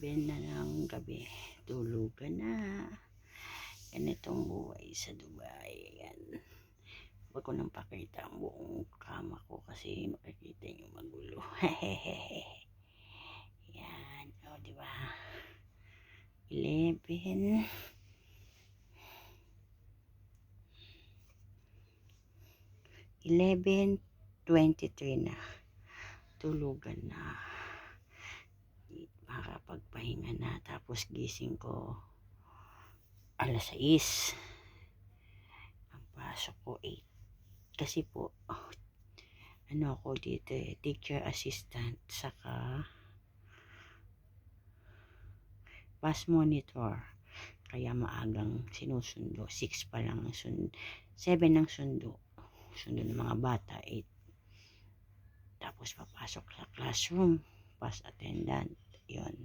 7 na ng gabi, tulugan na. Ganitong buhay sa Dubai. Ayan. Huwag ko nang pakita ang buong kama ko kasi makikita nyo magulo. Yan, o diba? 11 11:23 na. Tulugan na. Makakapagpahinga na. Tapos gising ko alas 6. Ang pasok ko 8. Kasi po, ano ako dito teacher assistant saka bus monitor. Kaya maagang sinusundo. 6 pa lang ang sundo. 7 ang sundo. Sundo ng mga bata, 8. Tapos papasok sa classroom. Pass attendant. Yun.